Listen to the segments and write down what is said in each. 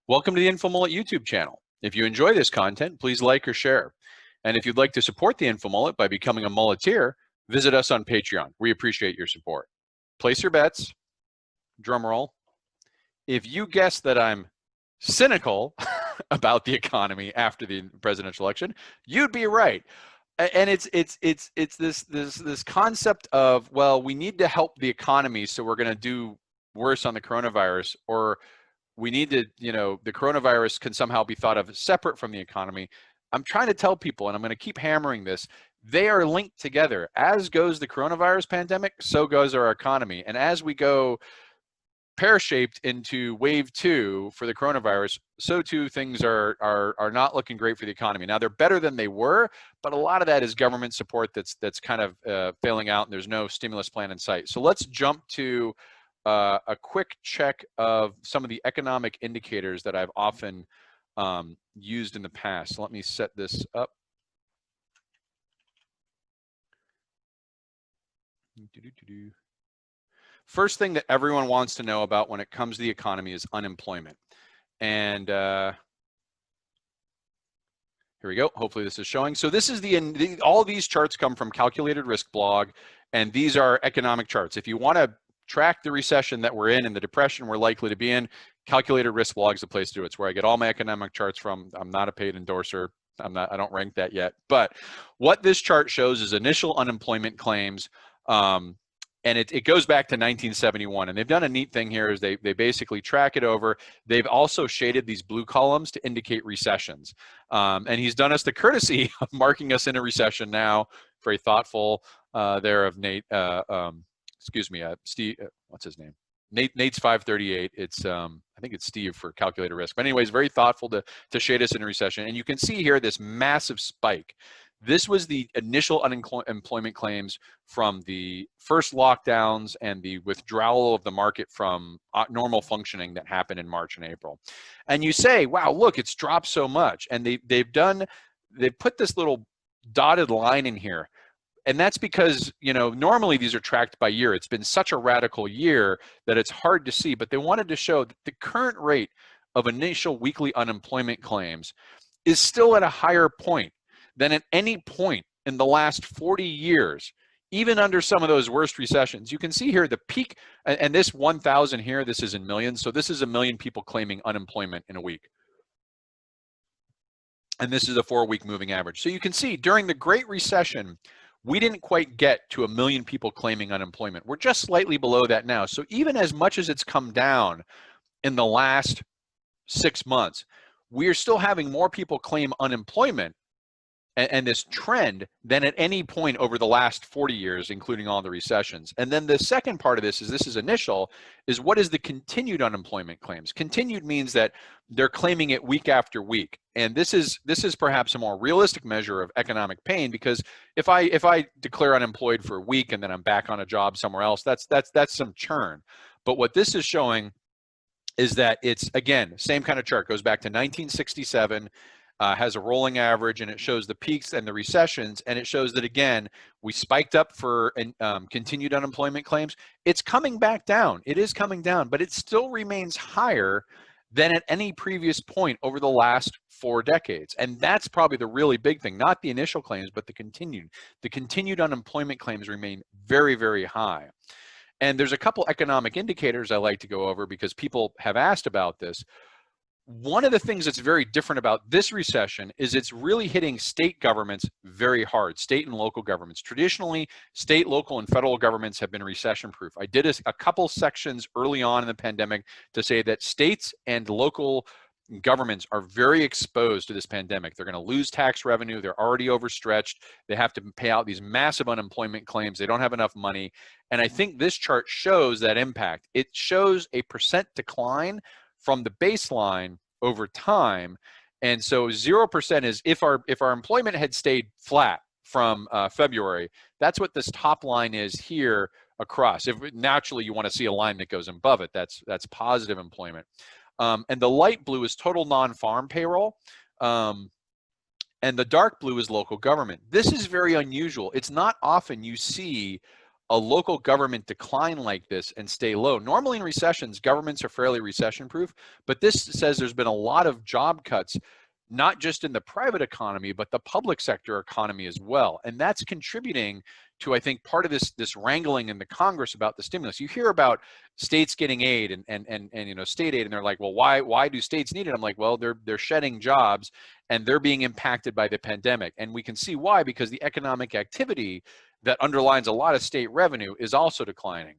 Welcome to the InfoMullet YouTube channel. If you enjoy this content, please like or share. And if you'd like to support the InfoMullet by becoming a mulleteer, visit us on Patreon. We appreciate your support. Place your bets. Drum roll. If you guess that I'm cynical about the economy after the presidential election, you'd be right. And it's this concept of, well, we need to help the economy, so we're going to do worse on the coronavirus, or we need to, the coronavirus can somehow be thought of separate from the economy. I'm trying to tell people, and I'm going to keep hammering this, they are linked together. As goes the coronavirus pandemic, so goes our economy. And as we go pear-shaped into wave 2 for the coronavirus, so too things are not looking great for the economy. Now, they're better than they were, but a lot of that is government support that's kind of failing out, and there's no stimulus plan in sight. So let's jump to a quick check of some of the economic indicators that I've often used in the past. So let me set this up. First thing that everyone wants to know about when it comes to the economy is unemployment. And here we go. Hopefully this is showing. So this is all these charts come from Calculated Risk blog, and these are economic charts. If you want to track the recession that we're in and the depression we're likely to be in, Calculated Risk blog is the place to do it. It's where I get all my economic charts from. I'm not a paid endorser. I don't rank that yet. But what this chart shows is initial unemployment claims. And it goes back to 1971. And they've done a neat thing here is they basically track it over. They've also shaded these blue columns to indicate recessions. And he's done us the courtesy of marking us in a recession now. Very thoughtful there of Nate. Steve, what's his name? Nate's 538. It's I think it's Steve for Calculated Risk. But anyways, very thoughtful to shade us in a recession. And you can see here this massive spike. This was the initial unemployment claims from the first lockdowns and the withdrawal of the market from normal functioning that happened in March and April. And you say, wow, look, it's dropped so much. And they've put this little dotted line in here. And that's because, normally these are tracked by year. It's been such a radical year that it's hard to see, but they wanted to show that the current rate of initial weekly unemployment claims is still at a higher point than at any point in the last 40 years, even under some of those worst recessions. You can see here the peak, and this 1,000 here, this is in millions. So this is 1 million people claiming unemployment in a week. And this is a 4-week moving average. So you can see during the Great Recession, we didn't quite get to 1 million people claiming unemployment. We're just slightly below that now. So even as much as it's come down in the last 6 months, we are still having more people claim unemployment and this trend than at any point over the last 40 years, including all the recessions. And then the second part of this is initial, is what is the continued unemployment claims? Continued means that they're claiming it week after week. And this is perhaps a more realistic measure of economic pain, because if I declare unemployed for a week and then I'm back on a job somewhere else, that's some churn. But what this is showing is that it's, again, same kind of chart, goes back to 1967, has a rolling average, and it shows the peaks and the recessions, and it shows that, again, we spiked up for continued unemployment claims. It's coming back down. It is coming down, but it still remains higher than at any previous point over the last 4 decades. And that's probably the really big thing, not the initial claims, but the continued. The continued unemployment claims remain very, very high. And there's a couple economic indicators I like to go over because people have asked about this. One of the things that's very different about this recession is it's really hitting state governments very hard, state and local governments. Traditionally, state, local, and federal governments have been recession-proof. I did a couple sections early on in the pandemic to say that states and local governments are very exposed to this pandemic. They're going to lose tax revenue. They're already overstretched. They have to pay out these massive unemployment claims. They don't have enough money. And I think this chart shows that impact. It shows a percent decline from the baseline over time. And so 0% is if our employment had stayed flat from February, that's what this top line is here across. If naturally you want to see a line that goes above it, that's positive employment. And the light blue is total non-farm payroll. And the dark blue is local government. This is very unusual. It's not often you see a local government decline like this and stay low. Normally in recessions, governments are fairly recession proof, but this says there's been a lot of job cuts, not just in the private economy, but the public sector economy as well. And that's contributing to, I think, part of this wrangling in the Congress about the stimulus. You hear about states getting aid and you know, state aid, and they're like, well, why do states need it? I'm like, well, they're shedding jobs and they're being impacted by the pandemic. And we can see why, because the economic activity that underlines a lot of state revenue is also declining.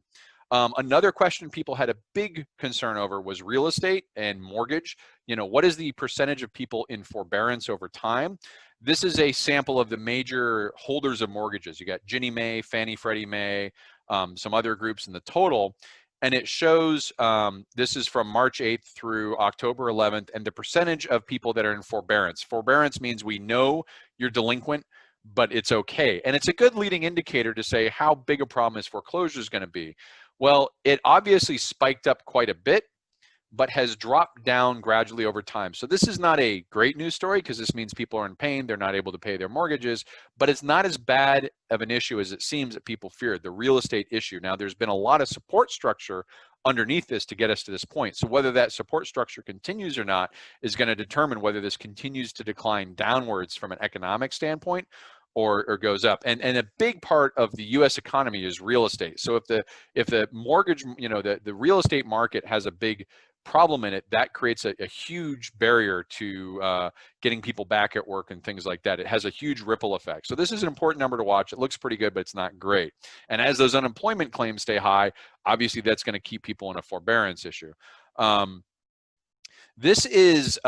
Another question people had a big concern over was real estate and mortgage. You know, what is the percentage of people in forbearance over time? This is a sample of the major holders of mortgages. You got Ginnie Mae, Fannie, Freddie Mae, some other groups in the total. And it shows, this is from March 8th through October 11th, and the percentage of people that are in forbearance. Forbearance means we know you're delinquent, but it's okay. And it's a good leading indicator to say how big a problem is foreclosure is going to be. Well, it obviously spiked up quite a bit, but has dropped down gradually over time. So this is not a great news story, because this means people are in pain, they're not able to pay their mortgages, but it's not as bad of an issue as it seems that people feared, the real estate issue. Now, there's been a lot of support structure underneath this to get us to this point. So whether that support structure continues or not is going to determine whether this continues to decline downwards from an economic standpoint, or goes up. And a big part of the U.S. economy is real estate. So if the mortgage, you know, the real estate market has a big problem in it, that creates a huge barrier to getting people back at work and things like that. It has a huge ripple effect. So this is an important number to watch. It looks pretty good, but it's not great. And as those unemployment claims stay high, obviously that's going to keep people in a forbearance issue. This is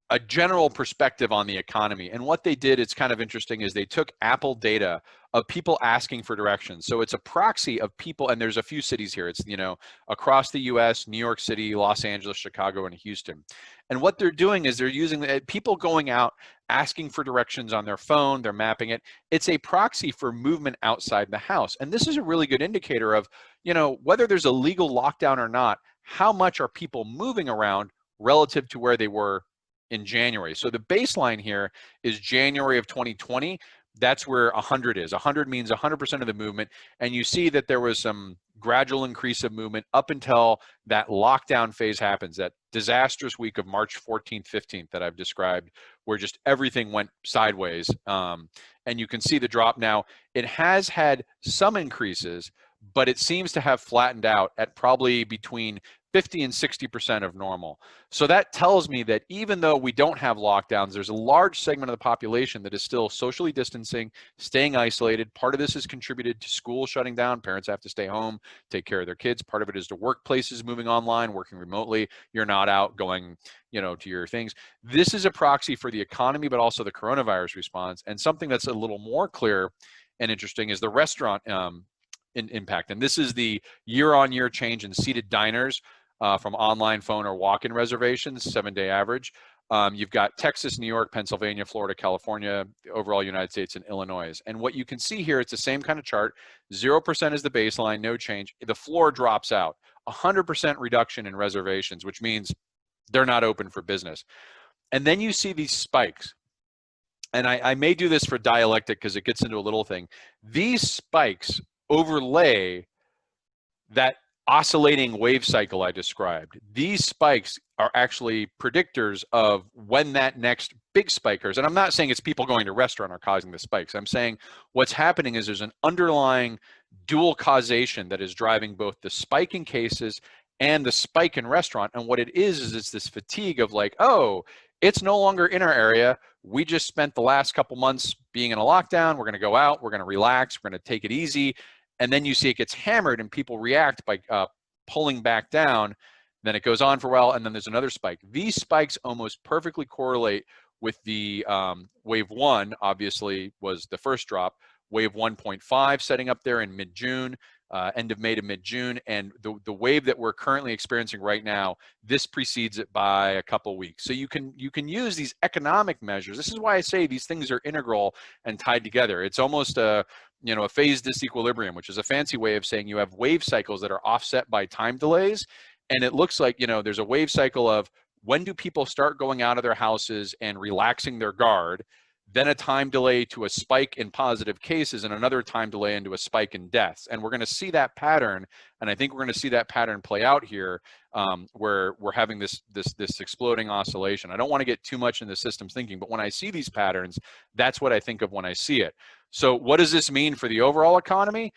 a general perspective on the economy. And what they did, it's kind of interesting, is they took Apple data of people asking for directions. So it's a proxy of people, and there's a few cities here. It's, you know, across the US, New York City, Los Angeles, Chicago, and Houston. And what they're doing is they're using people going out asking for directions on their phone, they're mapping it. It's a proxy for movement outside the house. And this is a really good indicator of, you know, whether there's a legal lockdown or not, how much are people moving around relative to where they were in January. So the baseline here is January of 2020. That's where 100 is. 100 means 100% of the movement. And you see that there was some gradual increase of movement up until that lockdown phase happens, that disastrous week of March 14th, 15th that I've described, where just everything went sideways. And you can see the drop now. It has had some increases, but it seems to have flattened out at probably between 50 and 60% of normal. So that tells me that even though we don't have lockdowns, there's a large segment of the population that is still socially distancing, staying isolated. Part of this is contributed to schools shutting down. Parents have to stay home, take care of their kids. Part of it is to workplaces moving online, working remotely. You're not out going, you know, to your things. This is a proxy for the economy, but also the coronavirus response. And something that's a little more clear and interesting is the restaurant impact. And this is the year-on-year change in seated diners from online, phone, or walk-in reservations, 7-day average. You've got Texas, New York, Pennsylvania, Florida, California, the overall United States, and Illinois. And what you can see here, it's the same kind of chart. 0% is the baseline, no change. The floor drops out. 100% reduction in reservations, which means they're not open for business. And then you see these spikes. And I may do this for dialectic because it gets into a little thing. These spikes overlay that oscillating wave cycle I described. These spikes are actually predictors of when that next big spike occurs. And I'm not saying it's people going to restaurant are causing the spikes. I'm saying what's happening is there's an underlying dual causation that is driving both the spike in cases and the spike in restaurant. And what it is it's this fatigue of like, oh, it's no longer in our area. We just spent the last couple months being in a lockdown. We're going to go out. We're going to relax. We're going to take it easy. And then you see it gets hammered and people react by pulling back down. Then it goes on for a while, and then there's another spike. These spikes almost perfectly correlate with the wave 1, obviously, was the first drop. Wave 1.5 setting up there in mid-June, end of May to mid-June. And the wave that we're currently experiencing right now, this precedes it by a couple of weeks. So you can use these economic measures. This is why I say these things are integral and tied together. It's almost a phase disequilibrium, which is a fancy way of saying you have wave cycles that are offset by time delays. And it looks like, there's a wave cycle of when do people start going out of their houses and relaxing their guard? then a time delay to a spike in positive cases, and another time delay into a spike in deaths. And we're going to see that pattern, and I think we're going to see that pattern play out here, where we're having this exploding oscillation. I don't want to get too much into systems thinking, but when I see these patterns, that's what I think of when I see it. So what does this mean for the overall economy?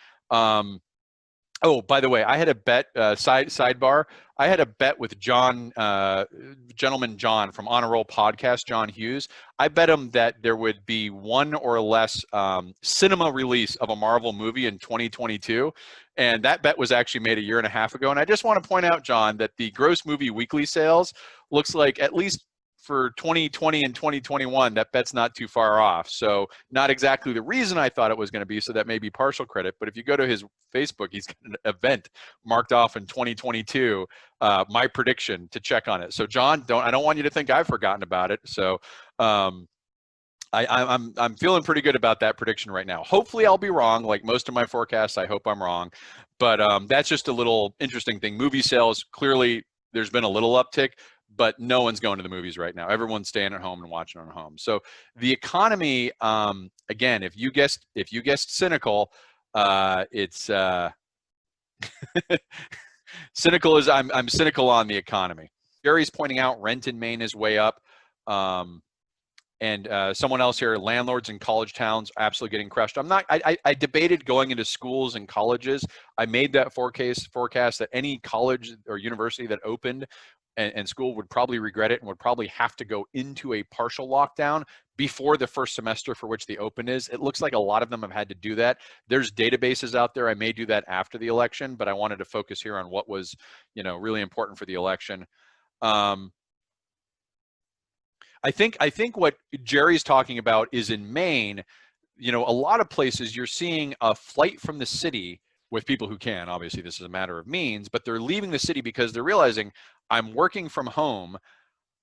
Oh, by the way, I had a bet, sidebar. I had a bet with John, gentleman John from On a Roll podcast, John Hughes. I bet him that there would be one or less cinema release of a Marvel movie in 2022. And that bet was actually made a year and a half ago. And I just want to point out, John, that the gross movie weekly sales looks like, at least for 2020 and 2021, that bet's not too far off. So not exactly the reason I thought it was going to be, so that may be partial credit. But if you go to his Facebook, he's got an event marked off in 2022, my prediction, to check on it. So John, I don't want you to think I've forgotten about it. So I'm feeling pretty good about that prediction right now. Hopefully I'll be wrong. Like most of my forecasts, I hope I'm wrong. But that's just a little interesting thing. Movie sales, clearly there's been a little uptick, but no one's going to the movies right now. Everyone's staying at home and watching at home. So the economy, again, if you guessed cynical, it's cynical is I'm cynical on the economy. Jerry's pointing out rent in Maine is way up. And someone else here, landlords in college towns absolutely getting crushed. I debated going into schools and colleges. I made that forecast that any college or university that opened and school would probably regret it and would probably have to go into a partial lockdown before the first semester for which the open is. It looks like a lot of them have had to do that. There's databases out there. I may do that after the election, but I wanted to focus here on what was, really important for the election. I think what Jerry's talking about is in Maine, a lot of places you're seeing a flight from the city with people who can. Obviously, this is a matter of means, but they're leaving the city because they're realizing, I'm working from home.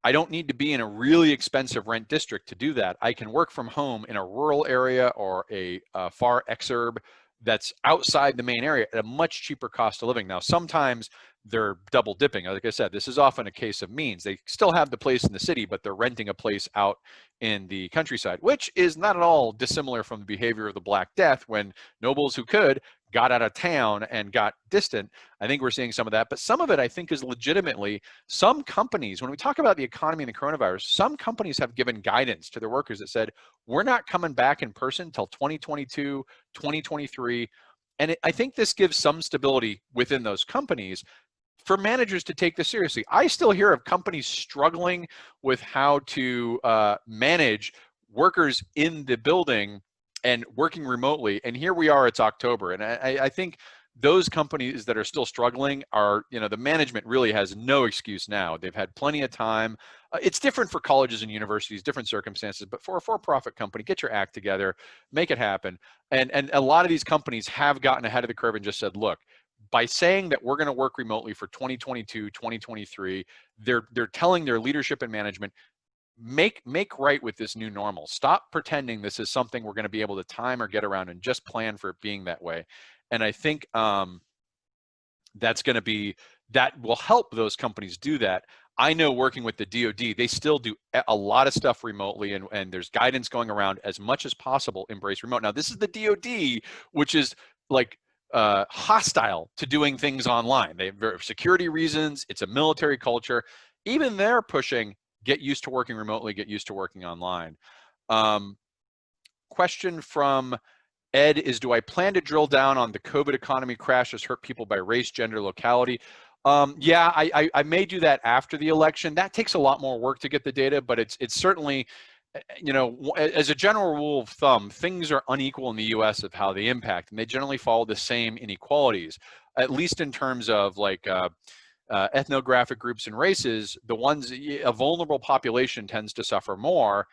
I don't need to be in a really expensive rent district to do that. I can work from home in a rural area or a far exurb that's outside the main area at a much cheaper cost of living. Now, sometimes they're double dipping. Like I said, this is often a case of means. They still have the place in the city, but they're renting a place out in the countryside, which is not at all dissimilar from the behavior of the Black Death, when nobles who could got out of town and got distant. I think we're seeing some of that, but some of it I think is legitimately some companies, when we talk about the economy and the coronavirus, some companies have given guidance to their workers that said, we're not coming back in person until 2022, 2023. And I think this gives some stability within those companies for managers to take this seriously. I still hear of companies struggling with how to manage workers in the building and working remotely. And here we are, it's October. And I think those companies that are still struggling are, the management really has no excuse now. They've had plenty of time. It's different for colleges and universities, different circumstances, but for a for-profit company, get your act together, make it happen. And a lot of these companies have gotten ahead of the curve and just said, look, by saying that we're going to work remotely for 2022, 2023, they're telling their leadership and management, make right with this new normal. Stop pretending this is something we're going to be able to time or get around, and just plan for it being that way. And I think that will help those companies do that. I know, working with the DoD, they still do a lot of stuff remotely, and there's guidance going around, as much as possible, embrace remote. Now, this is the DoD, which is like hostile to doing things online. They have security reasons. It's a military culture. Even they're pushing, get used to working remotely, get used to working online. Question from Ed is, do I plan to drill down on the COVID economy crash has hurt people by race, gender, locality? Yeah, I may do that after the election. That takes a lot more work to get the data, but it's certainly, as a general rule of thumb, things are unequal in the US of how they impact, and they generally follow the same inequalities, at least in terms of like ethnographic groups and races. A vulnerable population tends to suffer more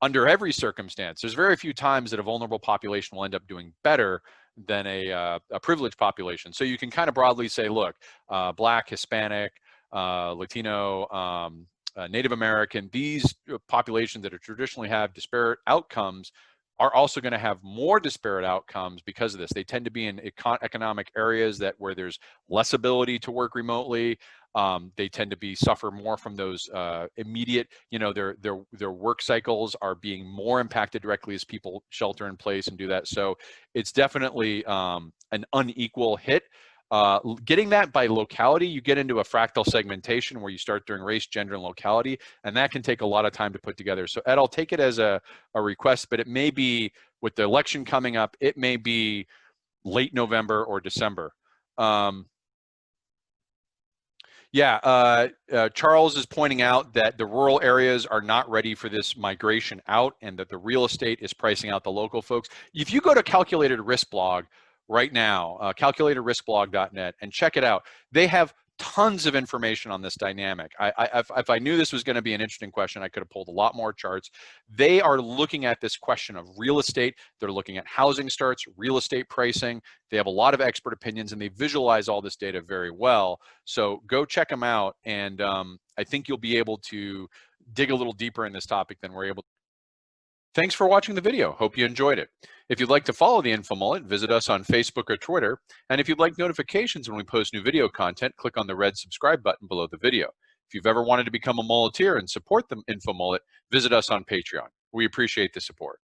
under every circumstance. There's very few times that a vulnerable population will end up doing better than a privileged population. So you can kind of broadly say, look, Black, Hispanic, Latino, Native American, these populations that traditionally have disparate outcomes are also going to have more disparate outcomes because of this. They tend to be in economic areas where there's less ability to work remotely. They tend to suffer more from those immediate, their work cycles are being more impacted directly as people shelter in place and do that. So it's definitely an unequal hit. Getting that by locality, you get into a fractal segmentation where you start doing race, gender, and locality, and that can take a lot of time to put together. So Ed, I'll take it as a request, but it may be, with the election coming up, it may be late November or December. Charles is pointing out that the rural areas are not ready for this migration out, and that the real estate is pricing out the local folks. If you go to Calculated Risk Blog right now, calculatedriskblog.net, and check it out, they have tons of information on this dynamic. If I knew this was going to be an interesting question, I could have pulled a lot more charts. They are looking at this question of real estate. They're looking at housing starts, real estate pricing. They have a lot of expert opinions, and they visualize all this data very well. So go check them out, and I think you'll be able to dig a little deeper in this topic than we're able to. Thanks for watching the video. Hope you enjoyed it. If you'd like to follow the InfoMullet, visit us on Facebook or Twitter. And if you'd like notifications when we post new video content, click on the red subscribe button below the video. If you've ever wanted to become a mulleteer and support the InfoMullet, visit us on Patreon. We appreciate the support.